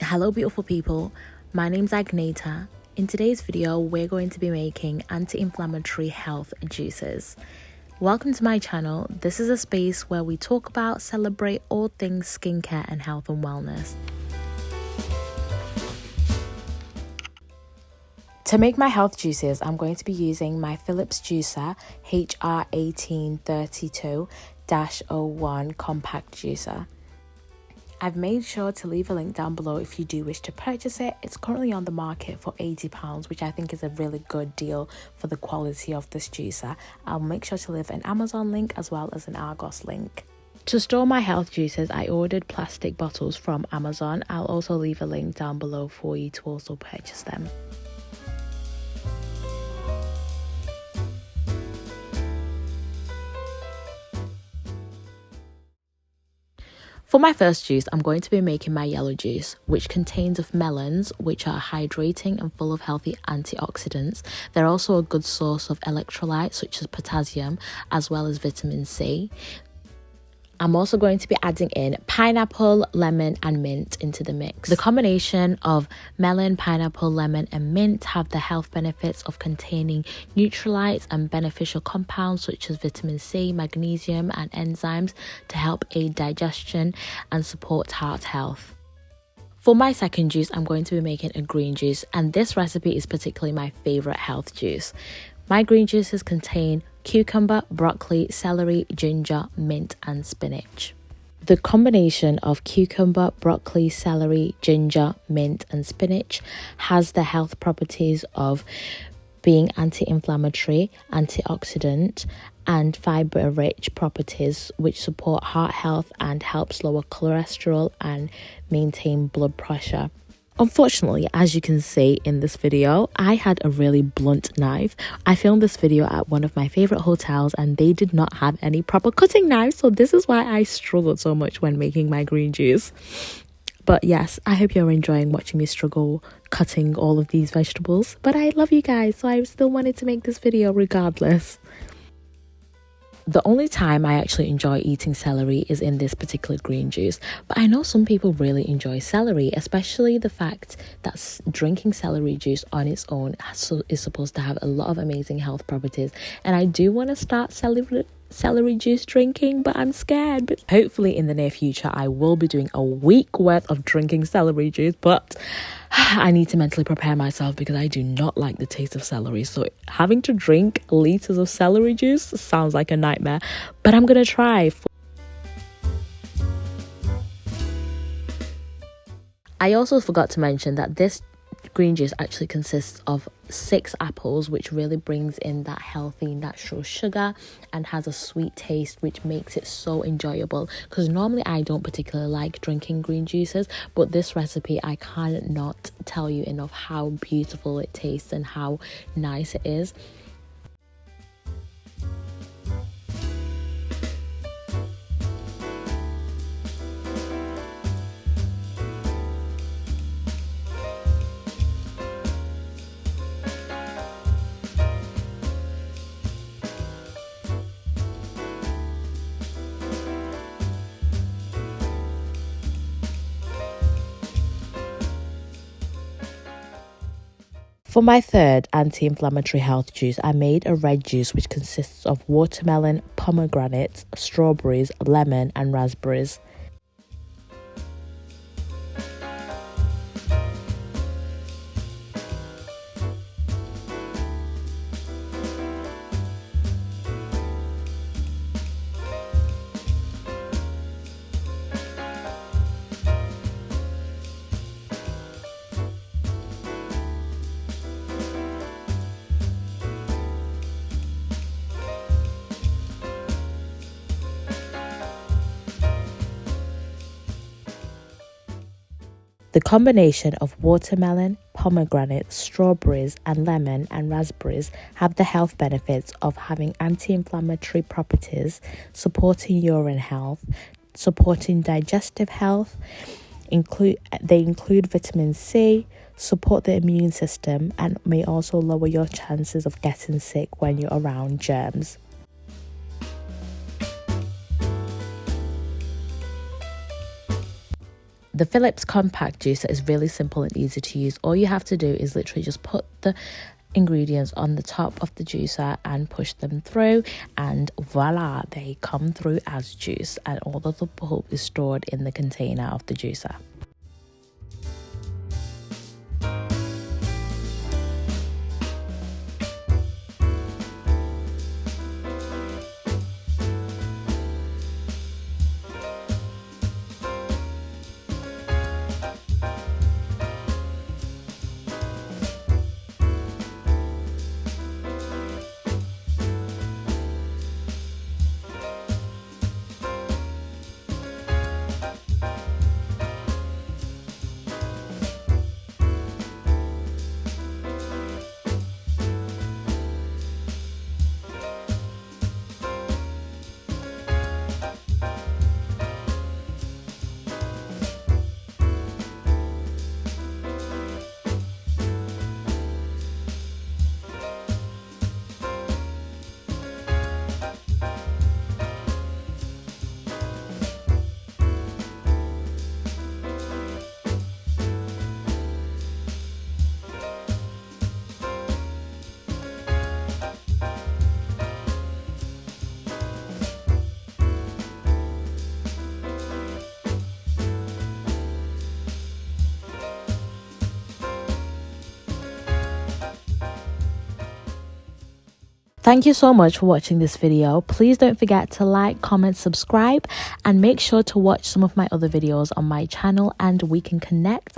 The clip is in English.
Hello beautiful people, my name's Agneta. In today's video, we're going to be making anti-inflammatory health juices. Welcome to my channel. This is a space where we talk about, celebrate all things skincare and health and wellness. To make my health juices, I'm going to be using my Philips juicer HR1832-01 compact juicer. I've made sure to leave a link down below if you do wish to purchase it. It's currently on the market for £80, which I think is a really good deal for the quality of this juicer. I'll make sure to leave an Amazon link as well as an Argos link. To store my health juices, I ordered plastic bottles from Amazon. I'll also leave a link down below for you to also purchase them. For my first juice, I'm going to be making my yellow juice, which contains of melons, which are hydrating and full of healthy antioxidants. They're also a good source of electrolytes, such as potassium, as well as vitamin C. I'm also going to be adding in pineapple, lemon and mint into the mix. The combination of melon, pineapple, lemon and mint have the health benefits of containing electrolytes and beneficial compounds such as vitamin C, magnesium and enzymes to help aid digestion and support heart health. For my second juice, I'm going to be making a green juice, and this recipe is particularly my favorite health juice. My green juices contain cucumber, broccoli, celery, ginger, mint and spinach. The combination of cucumber, broccoli, celery, ginger, mint and spinach has the health properties of being anti-inflammatory, antioxidant and fiber-rich properties which support heart health and helps lower cholesterol and maintain blood pressure. Unfortunately, as you can see in this video, I had a really blunt knife. I filmed this video at one of my favorite hotels and they did not have any proper cutting knives, so this is why I struggled so much when making my green juice. But yes, I hope you're enjoying watching me struggle cutting all of these vegetables. But I love you guys, so I still wanted to make this video regardless. The only time I actually enjoy eating celery is in this particular green juice, but I know some people really enjoy celery, especially the fact that drinking celery juice on its own is supposed to have a lot of amazing health properties, and I do want to start celery juice drinking, but I'm scared. But hopefully in the near future I will be doing a week worth of drinking celery juice, but I need to mentally prepare myself because I do not like the taste of celery, so having to drink liters of celery juice sounds like a nightmare, but I'm gonna try. I also forgot to mention that this green juice actually consists of 6 apples, which really brings in that healthy natural sugar and has a sweet taste which makes it so enjoyable, because normally I don't particularly like drinking green juices, but this recipe I cannot tell you enough how beautiful it tastes and how nice it is. For my third anti-inflammatory health juice, I made a red juice which consists of watermelon, pomegranates, strawberries, lemon and raspberries. The combination of watermelon, pomegranate, strawberries and lemon and raspberries have the health benefits of having anti-inflammatory properties, supporting urine health, supporting digestive health. They include vitamin C, support the immune system and may also lower your chances of getting sick when you're around germs. The Philips compact juicer is really simple and easy to use. All you have to do is literally just put the ingredients on the top of the juicer and push them through, and voila, they come through as juice, and all of the pulp is stored in the container of the juicer. Thank you so much for watching this video. Please don't forget to like, comment, subscribe, and make sure to watch some of my other videos on my channel, and we can connect